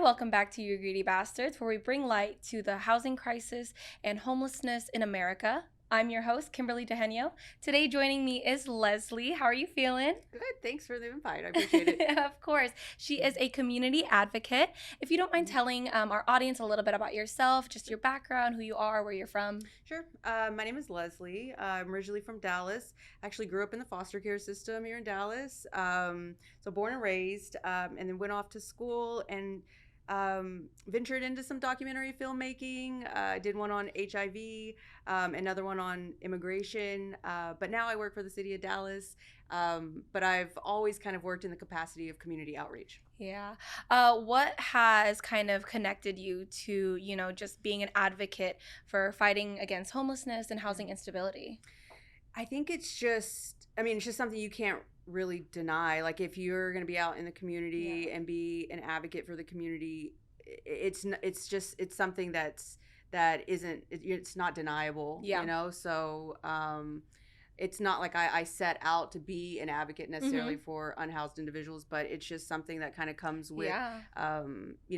welcome back to You Greedy Bastards, where we bring light to the housing crisis and homelessness in America. I'm your host, Kimberly DeHenio. Today joining me is Leslie. How are you feeling? Good. Thanks for the invite. I appreciate it. Of course. She is a community advocate. If you don't mind telling our audience a little bit about yourself, just your background, who you are, where you're from. Sure. My name is Leslie. I'm originally from Dallas. Actually grew up in the foster care system here in Dallas. So born and raised, and then went off to school and ventured into some documentary filmmaking. I did one on HIV, another one on immigration. But now I work for the city of Dallas. But I've always kind of worked in the capacity of community outreach. Yeah. What has kind of connected you to, just being an advocate for fighting against homelessness and housing instability? I think it's just something you can't really deny. Like, if you're going to be out in the community and be an advocate for the community, it's something it's not deniable, So it's not like I set out to be an advocate necessarily for unhoused individuals, but it's just something that kind of comes with,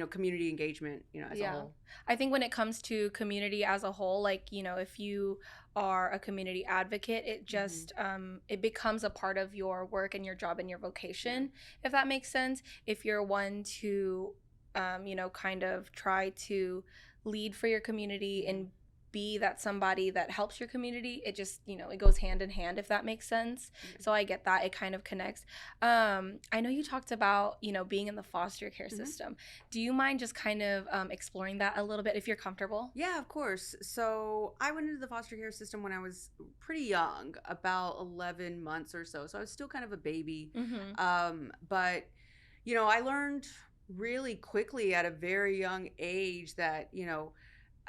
community engagement, as a whole. I think when it comes to community as a whole, if you are a community advocate, it just, it becomes a part of your work and your job and your vocation, if that makes sense. If you're one to, kind of try to lead for your community and be that somebody that helps your community, it just, it goes hand in hand, if that makes sense. So I get that. It kind of connects. I know you talked about, being in the foster care system. Do you mind just kind of exploring that a little bit if you're comfortable? Yeah, of course. So I went into the foster care system when I was pretty young, about 11 months or so. So I was still kind of a baby. But, I learned really quickly at a very young age that,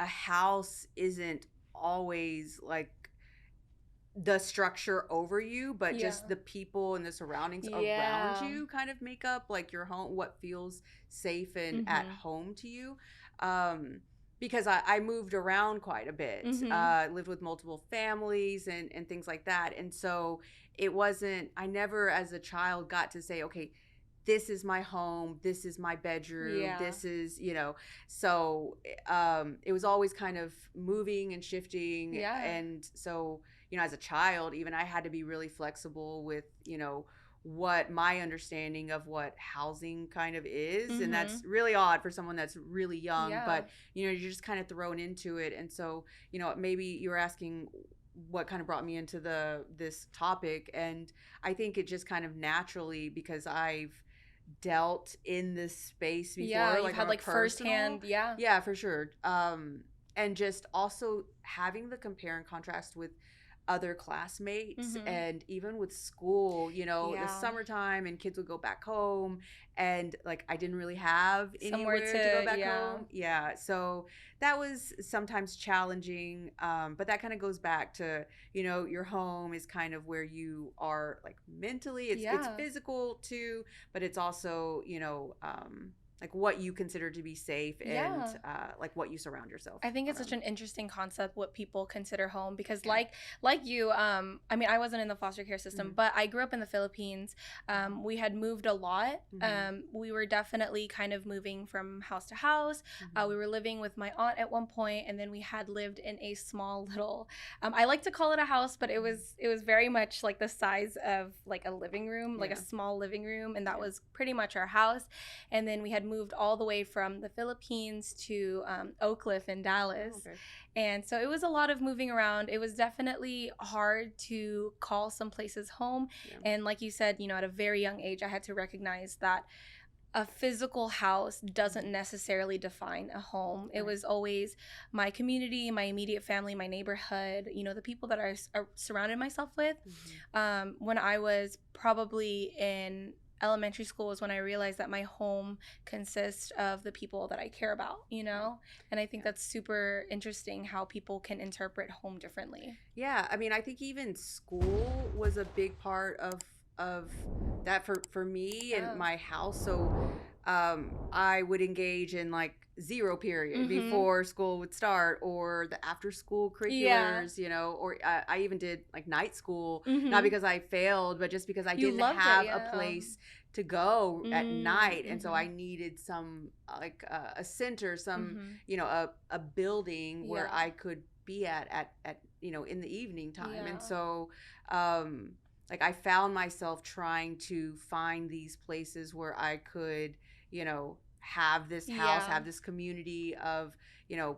a house isn't always like the structure over you, but just the people and the surroundings around you kind of make up like your home, what feels safe and at home to you. Because I moved around quite a bit, lived with multiple families and things like that. And so I never as a child got to say, okay, this is my home, this is my bedroom, this is, so it was always kind of moving and shifting. And so, as a child, even I had to be really flexible with, what my understanding of what housing kind of is. And that's really odd for someone that's really young, but, you're just kind of thrown into it. And so, maybe you were asking what kind of brought me into this topic. And I think it just kind of naturally, because I've dealt in this space before, you've had firsthand, for sure, and just also having the compare and contrast with other classmates and even with school, the summertime and kids would go back home and like I didn't really have anywhere to go back home. So that was sometimes challenging, but that kind of goes back to, your home is kind of where you are like mentally, it's physical too, but it's also, like what you consider to be safe and like what you surround yourself. I think it's such an interesting concept, what people consider home, because like you, I wasn't in the foster care system, but I grew up in the Philippines. We had moved a lot. We were definitely kind of moving from house to house. We were living with my aunt at one point, and then we had lived in a small little, I like to call it a house, but it was very much like the size of like a living room, like a small living room, and that was pretty much our house. And then we had moved all the way from the Philippines to Oak Cliff in Dallas. And so it was a lot of moving around. It was definitely hard to call some places home. And like you said, at a very young age, I had to recognize that a physical house doesn't necessarily define a home. It was always my community, my immediate family, my neighborhood, the people that I surrounded myself with. When I was probably in elementary school was when I realized that my home consists of the people that I care about, and I think that's super interesting how people can interpret home differently. I think even school was a big part of that for me and my house. So I would engage in like zero period before school would start, or the after school curriculars, or I even did like night school, not because I failed, but just because I didn't have a place to go at night, and so I needed some like a center, some a building where I could be at in the evening time. And so like I found myself trying to find these places where I could have this house, have this community of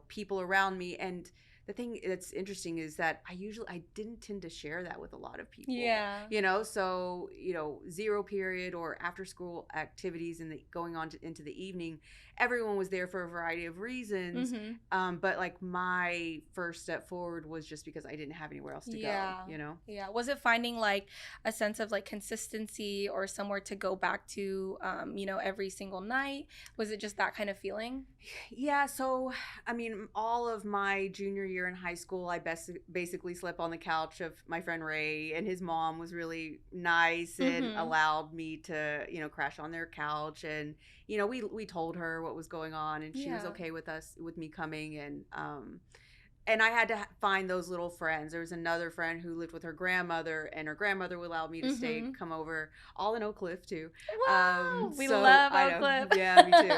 people around me. And the thing that's interesting is that I didn't tend to share that with a lot of people. So zero period or after school activities and going on into the evening, everyone was there for a variety of reasons. But like my first step forward was just because I didn't have anywhere else to go. Was it finding like a sense of like consistency or somewhere to go back to every single night? Was it just that kind of feeling? So I mean, all of my junior year in high school, I basically slept on the couch of my friend Ray, and his mom was really nice and allowed me to crash on their couch. And we told her what was going on, and she was okay with me coming. And I had to find those little friends. There was another friend who lived with her grandmother, and her grandmother would allow me to come over, all in Oak Cliff too. Wow, we love Oak Cliff. Yeah, me too.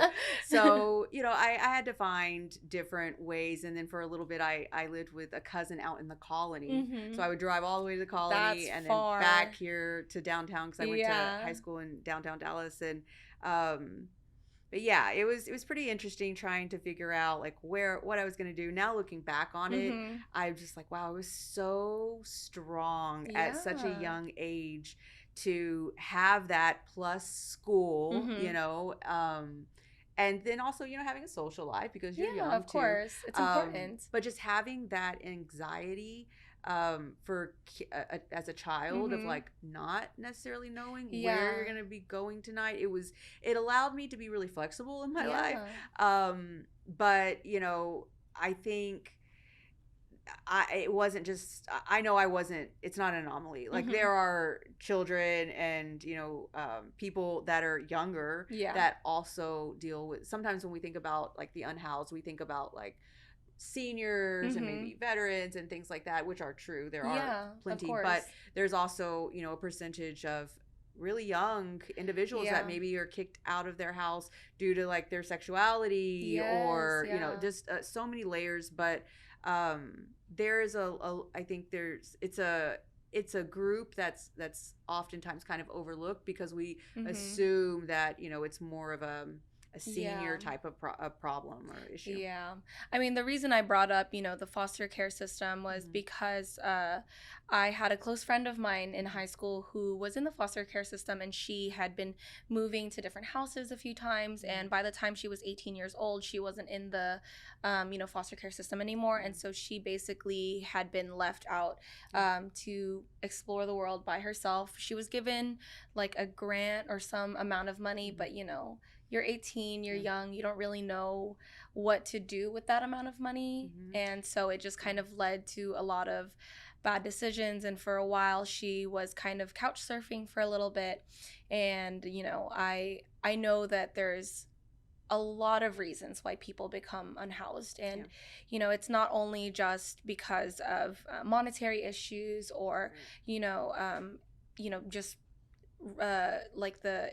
So, I had to find different ways. And then for a little bit, I lived with a cousin out in the colony. So I would drive all the way to the colony and then back here to downtown, because I went to high school in downtown Dallas. And but yeah, it was pretty interesting trying to figure out like what I was going to do. Now looking back on it, I'm just like, wow, I was so strong at such a young age to have that plus school, and then also, having a social life because you're young of course. It's important. But just having that anxiety for as a child of like not necessarily knowing where you're gonna be going tonight, it allowed me to be really flexible in my life. But I think it wasn't just, I know I wasn't, it's not an anomaly. Like there are children and people that are younger that also deal with, sometimes when we think about like the unhoused, we think about like seniors and maybe veterans and things like that, which are true. There are plenty, but there's also a percentage of really young individuals that maybe are kicked out of their house due to like their sexuality or just so many layers. But there is I think it's a group that's oftentimes kind of overlooked because we assume that it's more of a senior type of problem or issue. Yeah. I mean, the reason I brought up, the foster care system was because I had a close friend of mine in high school who was in the foster care system, and she had been moving to different houses a few times. And by the time she was 18 years old, she wasn't in the, foster care system anymore. And so she basically had been left out to explore the world by herself. She was given like a grant or some amount of money, but you're 18, you're young, you don't really know what to do with that amount of money. And so it just kind of led to a lot of bad decisions. And for a while, she was kind of couch surfing for a little bit. And, I know that there's a lot of reasons why people become unhoused. And, it's not only just because of monetary issues or, just like the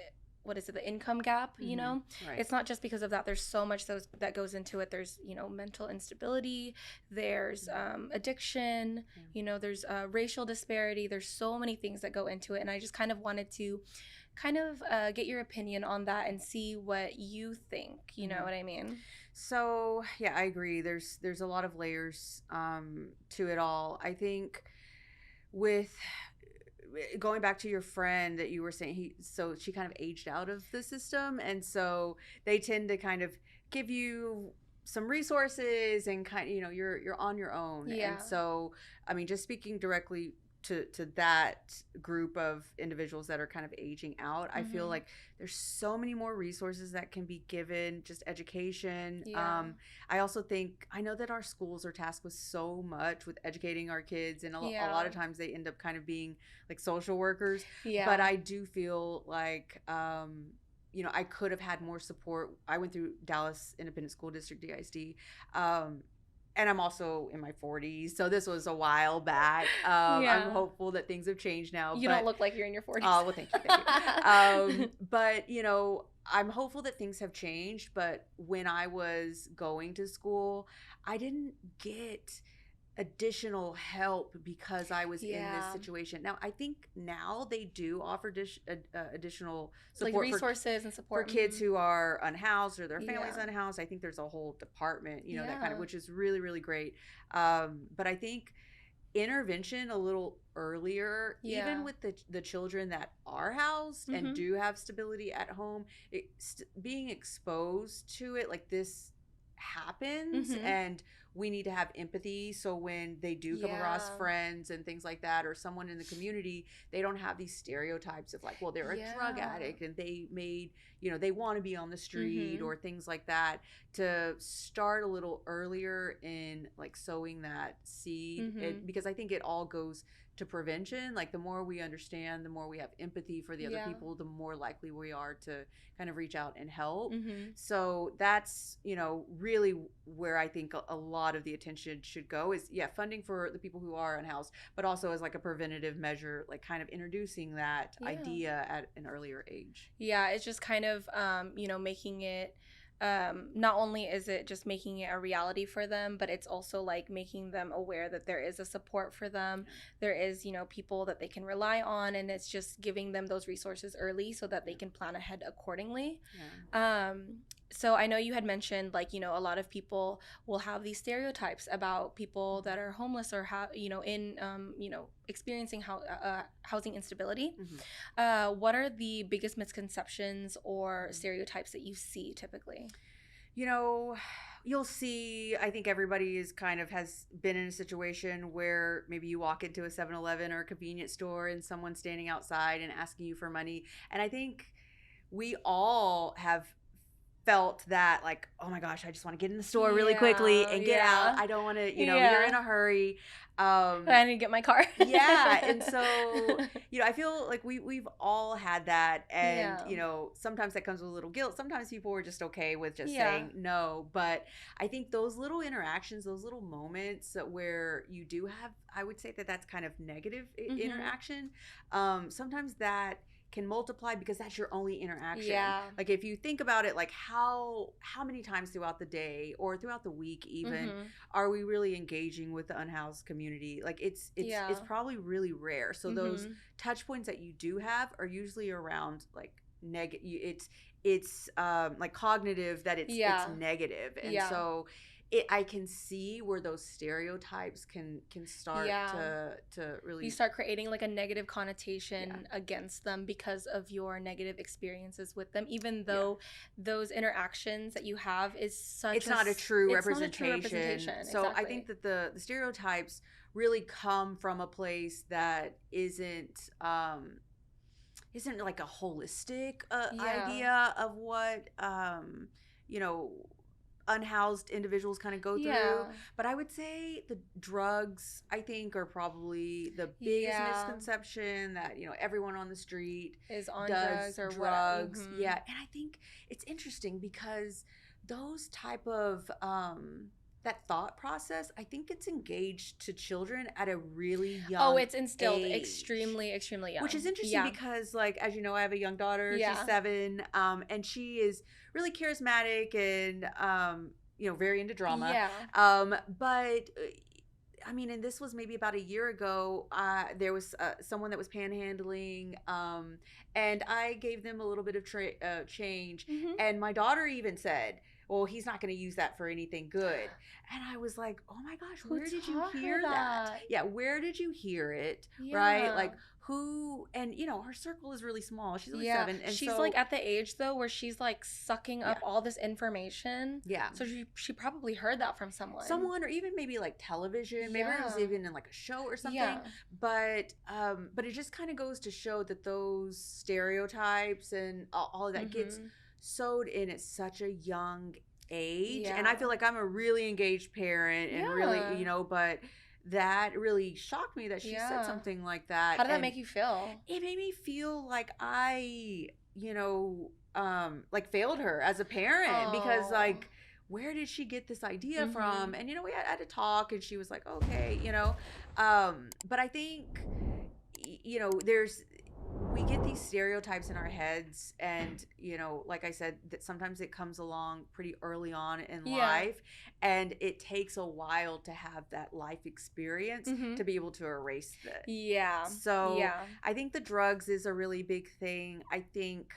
income gap, Right. It's not just because of that. There's so much that goes into it. There's, mental instability, there's addiction, there's racial disparity. There's so many things that go into it. And I just kind of wanted to get your opinion on that and see what you think, you know what I mean? So, yeah, I agree. There's a lot of layers to it all. I think with going back to your friend that you were saying, so she kind of aged out of the system, and so they tend to kind of give you some resources and kind of, you're on your own. And so, I mean, just speaking directly to that group of individuals that are kind of aging out, I feel like there's so many more resources that can be given, just education. I also think, I know that our schools are tasked with so much with educating our kids, and a lot of times they end up kind of being like social workers. But I do feel like I could have had more support. I went through Dallas Independent School District, DISD, and I'm also in my 40s, so this was a while back. Yeah. I'm hopeful that things have changed now. You don't look like you're in your 40s. Oh, well, thank you. But, you know, I'm hopeful that things have changed. But when I was going to school, I didn't get additional help because I was in this situation. Now, I think now they do offer additional support, like resources and support for kids who are unhoused or their families unhoused. I think there's a whole department, you know, that kind of, which is really, really great. But I think intervention a little earlier, even with the children that are housed and do have stability at home, being exposed to it, like this happens, and we need to have empathy, so when they do come across friends and things like that, or someone in the community, they don't have these stereotypes of like, well, they're a drug addict and they made, you know, they want to be on the street or things like that. To start a little earlier in like sowing that seed, because I think it all goes to prevention. Like the more we understand, the more we have empathy for the other people, the more likely we are to kind of reach out and help. So that's, you know, really where I think a lot of the attention should go is funding for the people who are unhoused, but also as like a preventative measure, like kind of introducing that idea at an earlier age. It's just kind of you know, making it not only is it just making it a reality for them, but it's also like making them aware that there is a support for them. There is, you know, people that they can rely on, and it's just giving them those resources early so that they can plan ahead accordingly. So I know you had mentioned, like, you know, a lot of people will have these stereotypes about people that are homeless or you know, in you know, experiencing housing instability. What are the biggest misconceptions or stereotypes that you see typically? You know, you'll see, I think everybody is kind of has been in a situation where maybe you walk into a 7-Eleven or a convenience store and someone's standing outside and asking you for money. And I think we all have felt that, like, oh my gosh, I just want to get in the store really quickly and get out. I don't want to, you know, you're in a hurry. I need to get my car. And so, you know, I feel like we've all had that, and you know, sometimes that comes with a little guilt. Sometimes people are just okay with just saying no, but I think those little interactions, those little moments where you do have, I would say that that's kind of negative interaction. Sometimes that can multiply because that's your only interaction. Like if you think about it, like how many times throughout the day or throughout the week even are we really engaging with the unhoused community? Like it's probably really rare. So those touch points that you do have are usually around like it's like cognitive, that it's negative. And so I can see where those stereotypes can start to really... You start creating like a negative connotation against them because of your negative experiences with them, even though those interactions that you have is such it's not a true representation. So I think that the stereotypes really come from a place that isn't like a holistic idea of what you know, unhoused individuals kind of go through. But I would say the drugs, I think, are probably the biggest misconception, that, you know, everyone on the street is on drugs or drugs. And I think it's interesting because those type of that thought process, I think it's engaged to children at a really young it's instilled age. extremely young, which is interesting because, like, as you know, I have a young daughter. She's 7, and she is really charismatic and you know, very into drama. But I mean, and this was maybe about a year ago, there was someone that was panhandling, and I gave them a little bit of change, and my daughter even said, well, he's not going to use that for anything good. And I was like, oh my gosh, where did you hear that? Where did you hear it? Right? Like, who? And, you know, her circle is really small. She's only 7. And she's like at the age, though, where she's like sucking up all this information. So she probably heard that from someone. Or even maybe like television. Maybe it was even in like a show or something. But it just kind of goes to show that those stereotypes and all of that gets sowed in at such a young age. And I feel like I'm a really engaged parent and really, you know, but that really shocked me that she said something like that. How did that make you feel? It made me feel like I, you know, like failed her as a parent, because like where did she get this idea from? And, we had to talk, and she was like, okay, but I think, we get these stereotypes in our heads, and like I said, that sometimes it comes along pretty early on in life, and it takes a while to have that life experience to be able to erase that. So I think the drugs is a really big thing. I think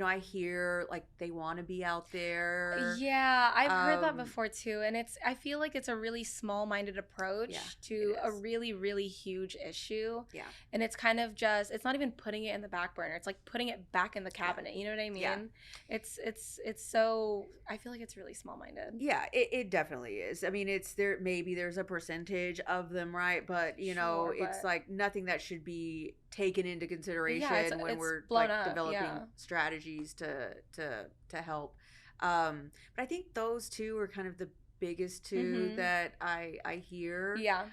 I hear like they want to be out there. Yeah, I've heard that before too. And I feel like it's a really small-minded approach to a really, really huge issue. Yeah. And it's kind of it's not even putting it in the back burner. It's like putting it back in the cabinet. You know what I mean? Yeah. It's so, I feel like it's really small-minded. Yeah, it definitely is. I mean, maybe there's a percentage of them, right? But, it's like nothing that should be taken into consideration when we're like developing strategies to help. But I think those two are kind of the biggest two that I hear. Yeah.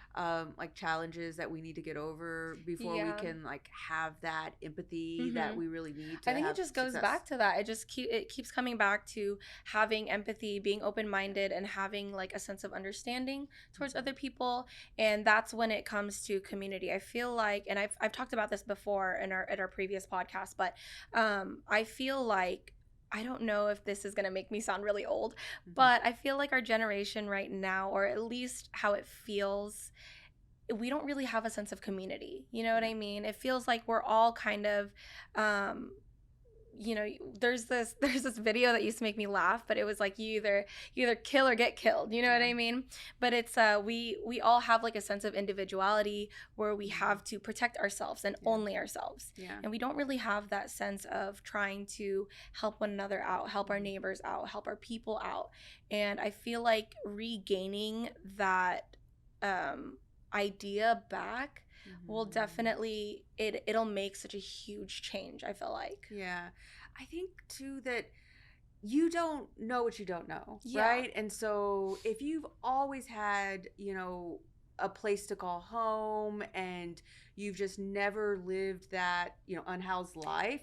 Like challenges that we need to get over before we can like have that empathy that we really need to. I think it just goes back to that. It keeps coming back to having empathy, being open-minded, and having like a sense of understanding towards other people. And that's when it comes to community. I feel like, and I've talked about this before at our previous podcast, but I feel like, I don't know if this is going to make me sound really old, but I feel like our generation right now, or at least how it feels, we don't really have a sense of community. You know what I mean? It feels like we're all kind of, there's this video that used to make me laugh, but it was like you either kill or get killed. You know what I mean? But it's we all have like a sense of individuality where we have to protect ourselves and only ourselves. Yeah. And we don't really have that sense of trying to help one another out, help our neighbors out, help our people out. And I feel like regaining that idea back will definitely, it'll make such a huge change, I feel like. Yeah. I think too that you don't know what you don't know, right? And so if you've always had, a place to call home, and you've just never lived that, unhoused life,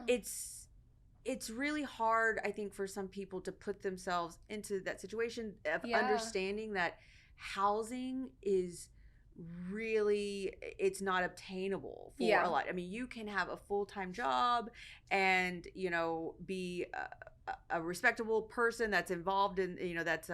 it's really hard, I think, for some people to put themselves into that situation of understanding that housing is really, it's not obtainable for a lot. I mean, you can have a full-time job and be a respectable person that's involved in that's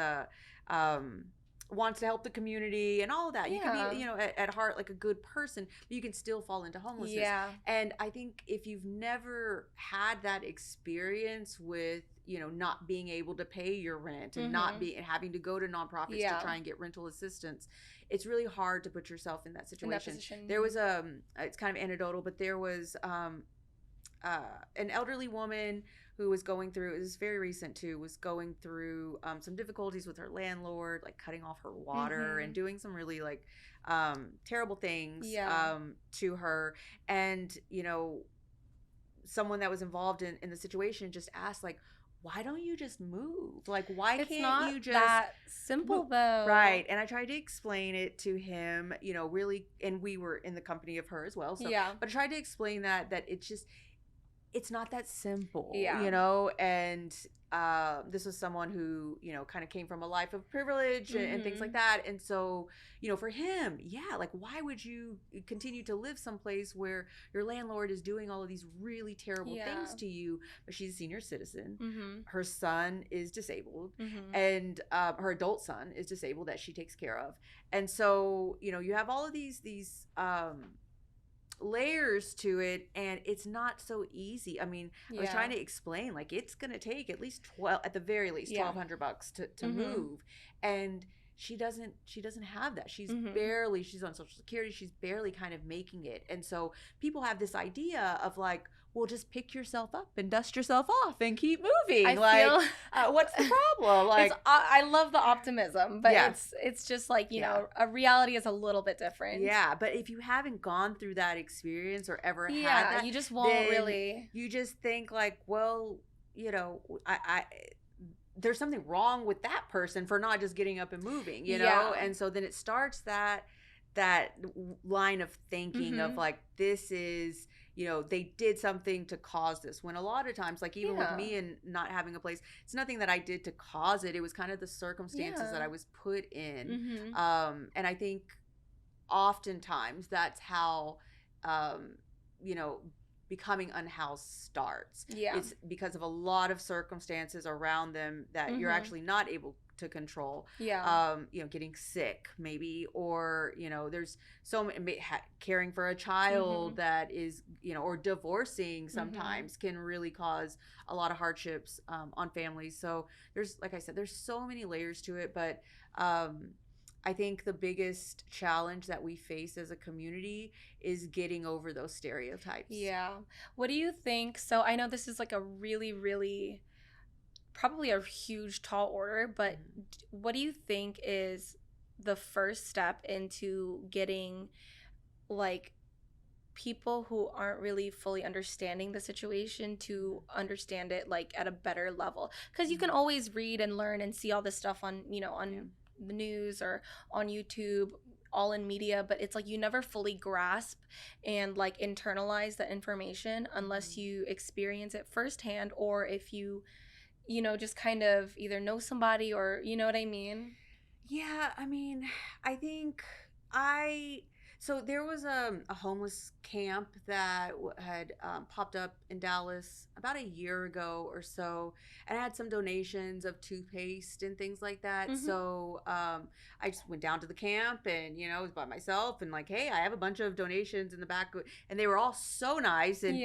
wants to help the community and all of that. You can be at heart like a good person, but you can still fall into homelessness. And I think if you've never had that experience with not being able to pay your rent and having to go to nonprofits to try and get rental assistance, it's really hard to put yourself in that situation. There was it's kind of anecdotal, but there was an elderly woman who was going through, it was very recent too, was going through some difficulties with her landlord, like cutting off her water and doing some really like terrible things to her. And someone that was involved in the situation just asked, like, why don't you just move? Like, why can't you just that simple though? Right. And I tried to explain it to him, really, and we were in the company of her as well. So but I tried to explain that it's not that simple. And this was someone who, kind of came from a life of privilege and things like that. And so, for him, like, why would you continue to live someplace where your landlord is doing all of these really terrible things to you? But she's a senior citizen. Her son is disabled, and her adult son is disabled that she takes care of. And so, you have all of these layers to it, and it's not so easy. I mean, I was trying to explain, like, it's gonna take at least at the very least $1,200 to move, and she doesn't have that. She's she's on Social Security, she's barely kind of making it. And so people have this idea of like, well, just pick yourself up and dust yourself off and keep moving. What's the problem? Like, I love the optimism, but it's just like, a reality is a little bit different. Yeah, but if you haven't gone through that experience or ever had that, you just won't really. You just think like, well, I there's something wrong with that person for not just getting up and moving, and so then it starts that line of thinking of like, this is, you know, they did something to cause this, when a lot of times, like even with me and not having a place, it's nothing that I did to cause it. It was kind of the circumstances that I was put in. And I think oftentimes that's how, you know, becoming unhoused starts. It's because of a lot of circumstances around them that you're actually not able to control. You know, getting sick maybe, or, you know, there's so many, caring for a child that is, you know, or divorcing sometimes can really cause a lot of hardships on families. So there's, like I said, there's so many layers to it, but I think the biggest challenge that we face as a community is getting over those stereotypes. Yeah. What do you think? So I know this is like a really, really, probably a huge tall order, but what do you think is the first step into getting like people who aren't really fully understanding the situation to understand it like at a better level? Because you can always read and learn and see all this stuff on, you know, on the news or on YouTube, all in media, but it's like you never fully grasp and like internalize the information unless you experience it firsthand, or if you know, just kind of either know somebody, or you know what I mean? Yeah, I mean, I think so there was a homeless camp that had popped up in Dallas about a year ago or so, and I had some donations of toothpaste and things like that. So I just went down to the camp, and, you know, I was by myself, and like, hey, I have a bunch of donations in the back, and they were all so nice, and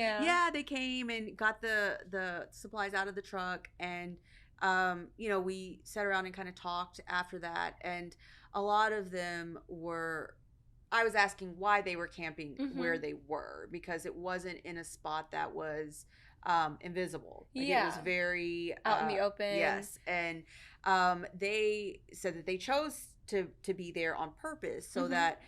they came and got the supplies out of the truck, and you know, we sat around and kind of talked after that, and a lot of them were, I was asking why they were camping where they were, because it wasn't in a spot that was invisible. Like, it was very out in the open. Yes. And they said that they chose to be there on purpose so that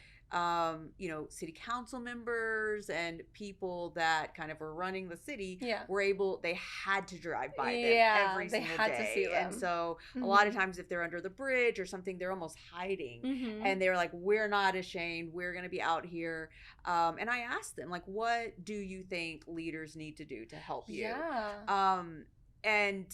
you know, city council members and people that kind of were running the city were able, they had to drive by them every single day. They had to see them. And so a lot of times if they're under the bridge or something, they're almost hiding. And they're like, we're not ashamed. We're going to be out here. And I asked them, like, what do you think leaders need to do to help you? And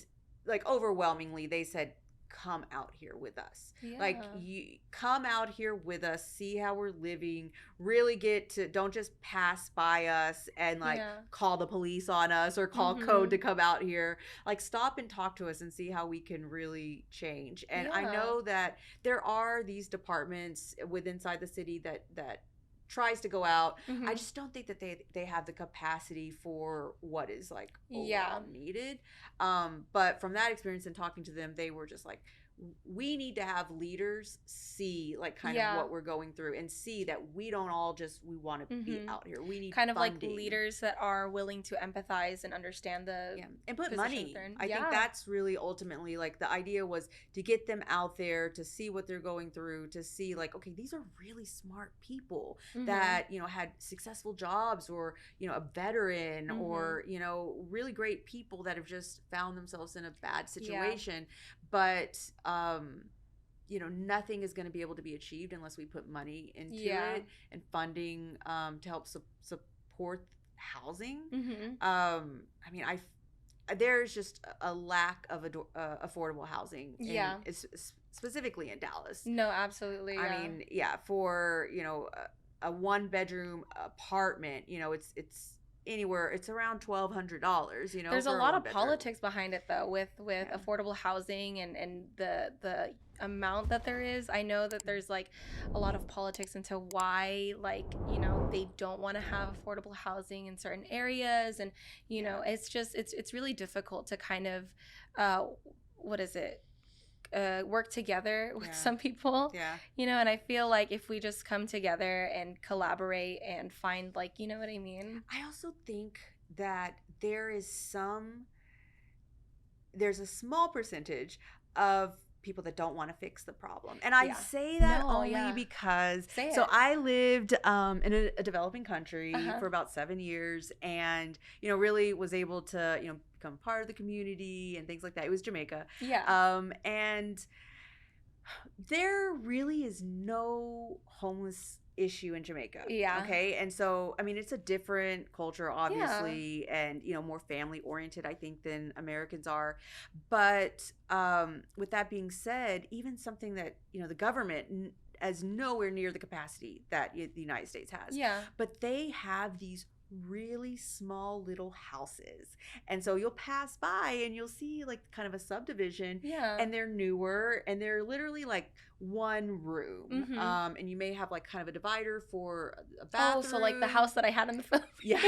like overwhelmingly, they said, come out here with us. Like, you come out here with us, see how we're living, really get to, don't just pass by us and like call the police on us or call code to come out here. Like, stop and talk to us and see how we can really change. And I know that there are these departments inside the city that tries to go out. I just don't think that they have the capacity for what is like overall needed. But from that experience and talking to them, they were just like, we need to have leaders see like kind of what we're going through and see that we don't all just, we want to be out here. We need kind of funding. Like leaders that are willing to empathize and understand the and put money. I think that's really ultimately like the idea was to get them out there to see what they're going through, to see like, okay, these are really smart people that, you know, had successful jobs, or, you know, a veteran, or, you know, really great people that have just found themselves in a bad situation. But you know, nothing is going to be able to be achieved unless we put money into it and funding to help support housing. I mean, there's just a lack of affordable housing, specifically in Dallas. No, absolutely. I mean, for, you know, a 1-bedroom apartment, you know, it's anywhere, it's around $1,200, you know. There's a lot of politics behind it though, with affordable housing and the amount that there is. I know that there's like a lot of politics into why, like, you know, they don't want to have affordable housing in certain areas, and you know, it's just it's really difficult to kind of work together with some people, you know. And I feel like if we just come together and collaborate and find, like, you know what I mean. I also think that there's a small percentage of people that don't want to fix the problem, and I say that only because I lived in a developing country for about 7 years, and, you know, really was able to, you know, become part of the community and things like that. It was Jamaica, and there really is no homeless issue in Jamaica. Yeah. Okay. And so, I mean, it's a different culture, obviously, and, you know, more family oriented, I think, than Americans are. But with that being said, even something that, you know, the government as nowhere near the capacity that the United States has. Yeah. But they have these really small little houses, and so you'll pass by and you'll see like kind of a subdivision, and they're newer, and they're literally like one room, and you may have like kind of a divider for a bathroom. Oh, so like the house that I had in the Philippines. Yeah,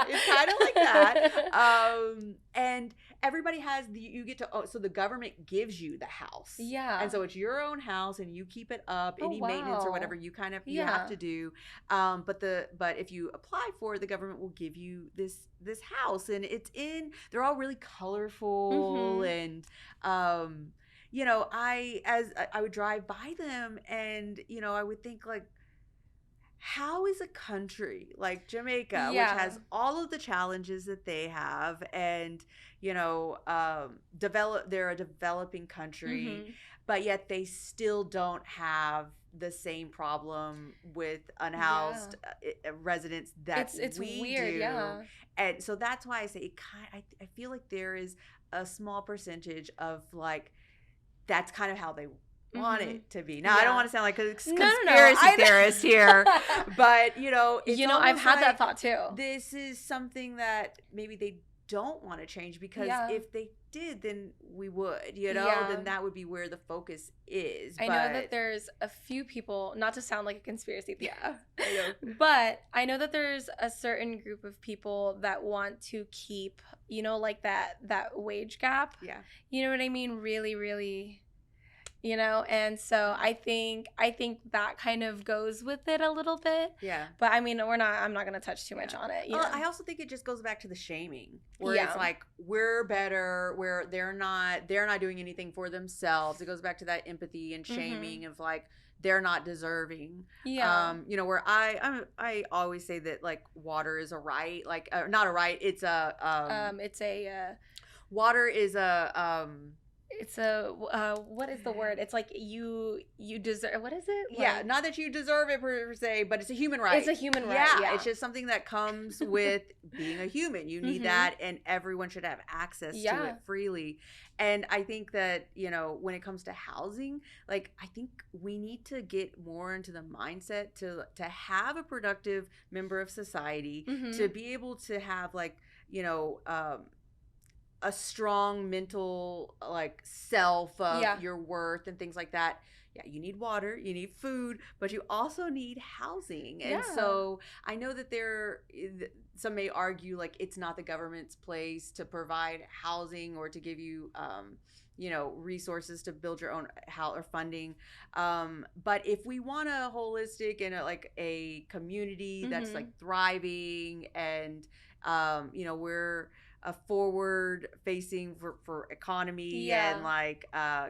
it's kind of like that. And everybody has you get to, so the government gives you the house, and so it's your own house, and you keep it up. Any maintenance or whatever you kind of you have to do, but if you apply for it, the government will give you this house, and they're all really colorful, and you know, I would drive by them, and you know, I would think like, how is a country like Jamaica, which has all of the challenges that they have, and you know, they're a developing country, but yet they still don't have the same problem with unhoused residents that it's we weird, do. And so that's why I say I feel like there is a small percentage of like, that's kind of how they want it to be. Now, I don't want to sound like a conspiracy theorist here, but you know, I've had that thought too. This is something that maybe they don't want to change, because if they did, then we would, you know, then that would be where the focus is. I know that there's a few people, not to sound like a conspiracy theorist, but I know that there's a certain group of people that want to keep, you know, like that wage gap. Yeah. You know what I mean? Really, really, you know, and so I think that kind of goes with it a little bit. Yeah. But I mean, I'm not going to touch too much on it. You know? I also think it just goes back to the shaming, where it's like, we're better, where they're not doing anything for themselves. It goes back to that empathy and shaming of like, they're not deserving. Yeah. You know, where I always say that like, water is a right, like not a right. It's water is a, it's a what is the word? It's like you deserve. What is it? Like, not that you deserve it per se, but it's a human right. It's a human right. Yeah, it's just something that comes with being a human. You need that, and everyone should have access to it freely. And I think that, you know, when it comes to housing, like, I think we need to get more into the mindset to have a productive member of society, to be able to have like, you know, a strong mental like self of your worth and things like that. Yeah, you need water, you need food, but you also need housing. And so I know that some may argue like, it's not the government's place to provide housing or to give you you know, resources to build your own house or funding. But if we want a holistic and like a community that's like thriving, and you know, we're a forward facing for economy and like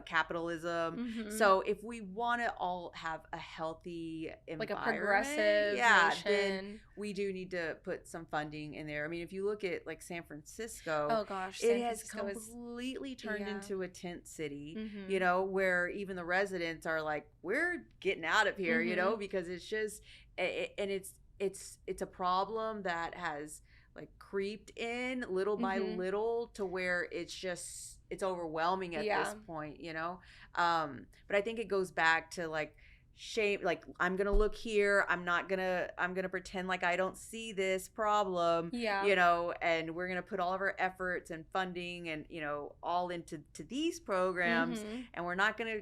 capitalism. So if we want to all have a healthy environment, like a progressive nation, then we do need to put some funding in there. I mean, if you look at like San Francisco, oh gosh, it has completely turned into a tent city, you know, where even the residents are like, we're getting out of here, you know, because it's just and it's a problem that has like creeped in little by little, to where it's overwhelming at this point, you know. But I think it goes back to like shame, like, I'm gonna look here, I'm gonna pretend like I don't see this problem, you know, and we're gonna put all of our efforts and funding and, you know, all into these programs, and we're not gonna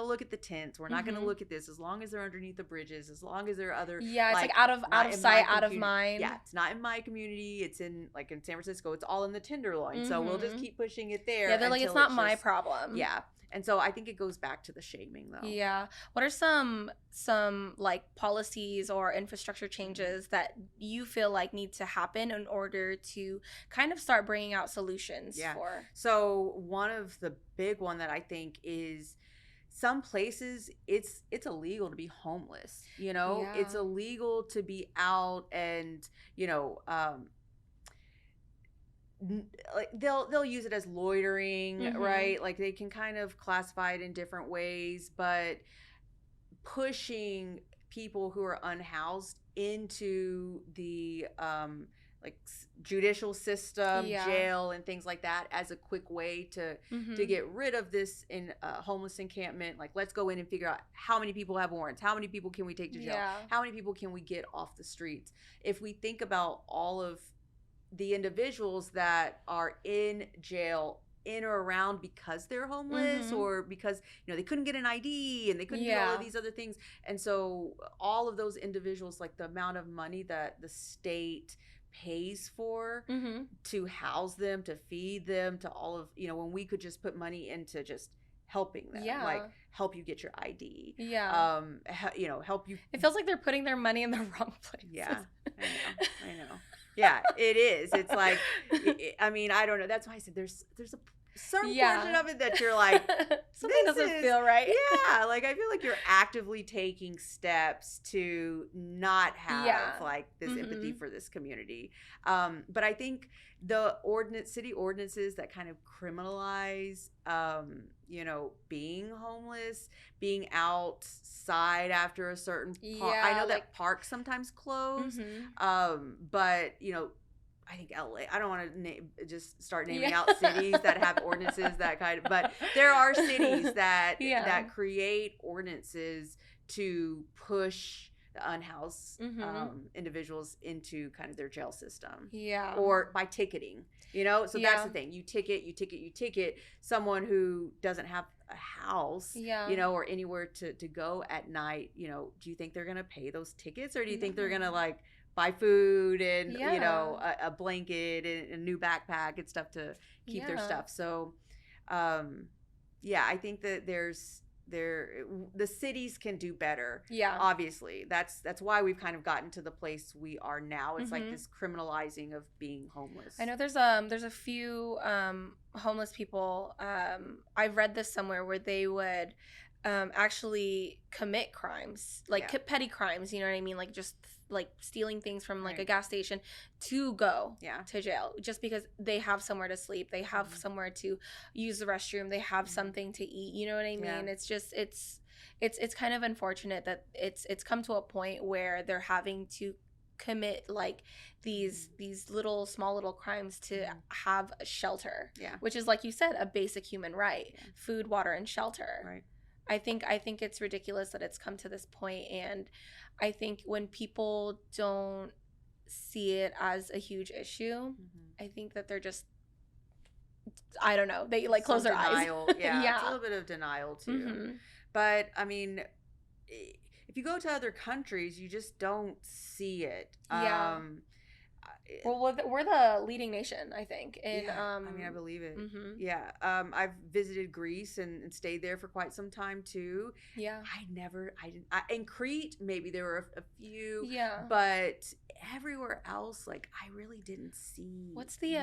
look at the tents, we're not gonna look at this, as long as they're underneath the bridges, as long as there are other it's like out of sight, out of mind. Yeah, it's not in my community, it's in like in San Francisco, it's all in the Tenderloin, so we'll just keep pushing it there. Yeah, they're like, it's not my problem. Yeah. And so I think it goes back to the shaming, though. Yeah. What are some like policies or infrastructure changes that you feel like need to happen in order to kind of start bringing out solutions for? So one of the big one that I think is, some places it's illegal to be homeless, you know? It's illegal to be out and, you know, like they'll use it as loitering, right? Like they can kind of classify it in different ways, but pushing people who are unhoused into the like judicial system, jail, and things like that as a quick way to get rid of this in homeless encampment. Like, let's go in and figure out how many people have warrants, how many people can we take to jail, how many people can we get off the streets. If we think about all of the individuals that are in jail in or around because they're homeless or because, you know, they couldn't get an ID and they couldn't do all of these other things. And so all of those individuals, like the amount of money that the state pays for to house them, to feed them, to all of, you know, when we could just put money into just helping them, like help you get your ID, you know, help you. It feels like they're putting their money in the wrong place. I know. Yeah, it is. It's like, I mean, I don't know. That's why I said there's a certain portion of it that you're like, something doesn't feel right. Yeah, like I feel like you're actively taking steps to not have like this empathy for this community. But I think the city ordinances that kind of criminalize, you know, being homeless, being outside after a certain park. I know that parks sometimes close, but you know, I think LA. I don't want to just start naming out cities that have ordinances that kind of, but there are cities that that create ordinances to push the unhoused individuals into kind of their jail system. Or by ticketing, you know? So that's the thing. You ticket someone who doesn't have a house, you know, or anywhere to go at night. You know, do you think they're going to pay those tickets, or do you think they're going to like buy food and, you know, a blanket and a new backpack and stuff to keep their stuff? So, I think that the cities can do better. Obviously, that's why we've kind of gotten to the place we are now. It's like this criminalizing of being homeless. I know there's a few homeless people. I've read this somewhere where they would actually commit crimes, like petty crimes. You know what I mean? Like just like stealing things from like a gas station to go to jail, just because they have somewhere to sleep, they have somewhere to use the restroom, they have something to eat. You know what I mean? It's just it's kind of unfortunate that it's come to a point where they're having to commit like these small little crimes to have a shelter, which is, like you said, a basic human right. Food, water, and shelter. I think it's ridiculous that it's come to this point, and I think when people don't see it as a huge issue, I think that they're just, I don't know, they like close their eyes. It's a little bit of denial too. But I mean, if you go to other countries, you just don't see it. Well, we're the leading nation, I think. And I mean, I believe it. I've visited Greece and stayed there for quite some time too. In Crete, maybe there were a few. But everywhere else, like, I really didn't see. What's the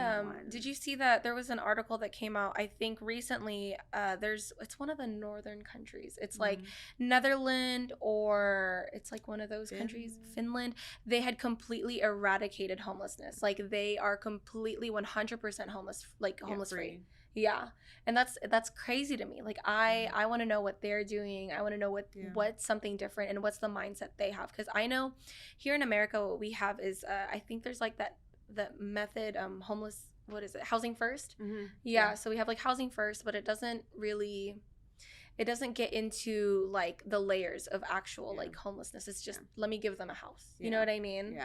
did you see that there was an article that came out, I think recently, it's one of the northern countries. It's like Netherlands, or it's like one of those countries, Finland. They had completely eradicated homelessness. Like, they are completely 100% homeless, like homeless free. And that's crazy to me. Like, I want to know what they're doing. I want to know what's something different and what's the mindset they have, because I know here in America what we have is I think there's like the method homeless, what is it, housing first. So we have like housing first, but it doesn't get into like the layers of actual like homelessness. It's just let me give them a house. You know what I mean?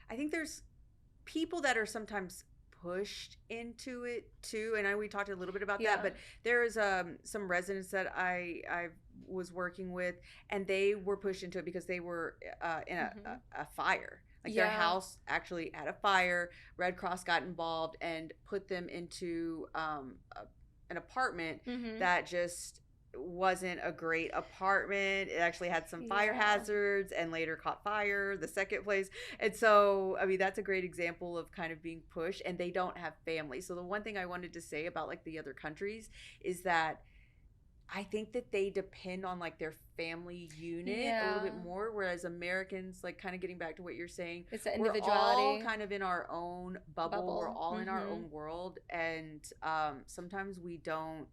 I think there's people that are sometimes pushed into it too, and we talked a little bit about that, but there's some residents that I was working with, and they were pushed into it because they were in a fire. Like, their house actually had a fire. Red Cross got involved and put them into an apartment that just wasn't a great apartment. It actually had some fire hazards and later caught fire, the second place. And so, I mean, that's a great example of kind of being pushed, and they don't have family. So the one thing I wanted to say about like the other countries is that I think that they depend on like their family unit a little bit more, whereas Americans, like, kind of getting back to what you're saying, it's the individuality. We're all kind of in our own bubble. We're all in our own world, and sometimes we don't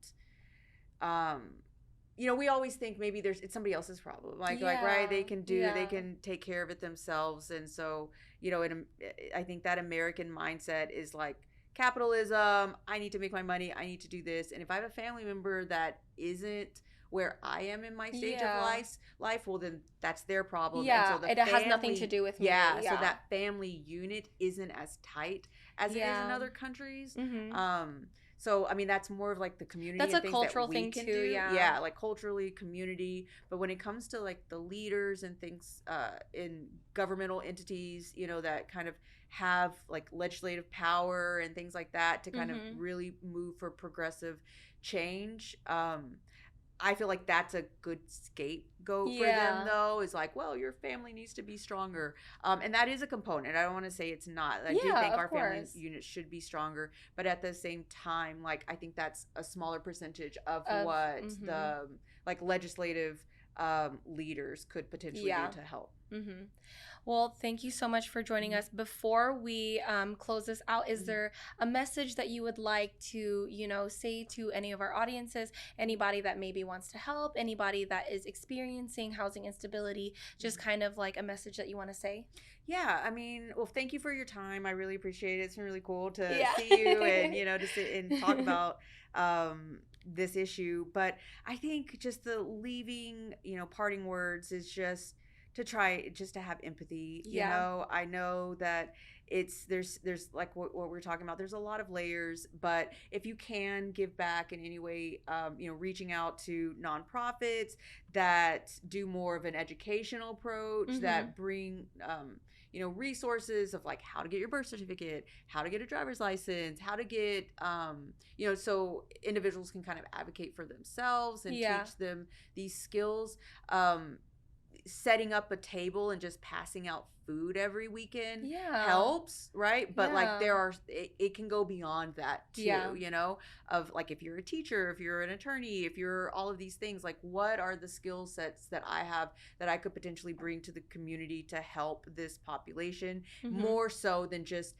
we always think maybe it's somebody else's problem. Like, right, they can take care of it themselves. And so, I think that American mindset is like capitalism. I need to make my money. I need to do this. And if I have a family member that isn't where I am in my stage of life, well, then that's their problem. Yeah, and so it has nothing to do with me. Yeah, so that family unit isn't as tight as it is in other countries. So, I mean, that's more of like the community. That's and a things cultural that we thing can too, do. yeah. Like culturally, community. But when it comes to like the leaders and things in governmental entities, that kind of have like legislative power and things like that to kind of really move for progressive change. I feel like that's a good scapegoat for them, though, is like, well, your family needs to be stronger. And that is a component. I don't want to say it's not. I do think our family unit should be stronger. But at the same time, like, I think that's a smaller percentage of what the, like, legislative leaders could potentially do to help. Well, thank you so much for joining us. Before we close this out, is there a message that you would like to, say to any of our audiences, anybody that maybe wants to help, anybody that is experiencing housing instability, just kind of like a message that you want to say? Yeah, I mean, well, thank you for your time. I really appreciate it. It's been really cool to see you and, to sit and talk about this issue. But I think just the leaving, parting words is just to try just to have empathy. I know that there's like what we're talking about, there's a lot of layers, but if you can give back in any way, reaching out to nonprofits that do more of an educational approach, that bring resources of like how to get your birth certificate, how to get a driver's license, how to get so individuals can kind of advocate for themselves and teach them these skills. Setting up a table and just passing out food every weekend helps, right? But like it can go beyond that too, of like if you're a teacher, if you're an attorney, if you're all of these things, like what are the skill sets that I have that I could potentially bring to the community to help this population more so than just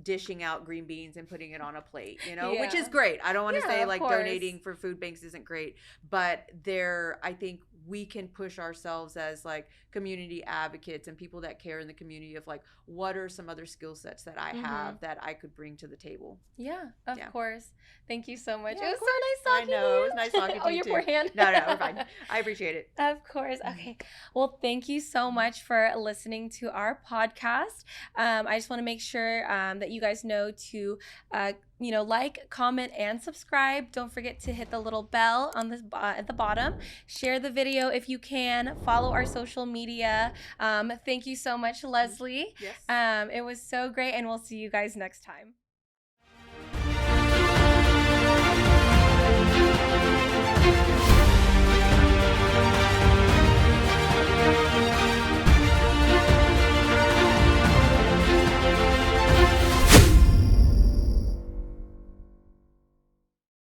dishing out green beans and putting it on a plate, which is great. I don't want to say like donating for food banks isn't great, but I think we can push ourselves as like community advocates and people that care in the community of like, what are some other skill sets that I have that I could bring to the table? Yeah, of course. Thank you so much. It was so nice talking to you. I know. It was nice talking to you too. Your poor hand. No, we're fine. I appreciate it. Of course. Okay. Well, thank you so much for listening to our podcast. I just want to make sure that you guys know to like, comment, and subscribe. Don't forget to hit the little bell on this at the bottom. Share the video if you can. Follow our social media. Thank you so much, Leslie. Yes. It was so great, and we'll see you guys next time.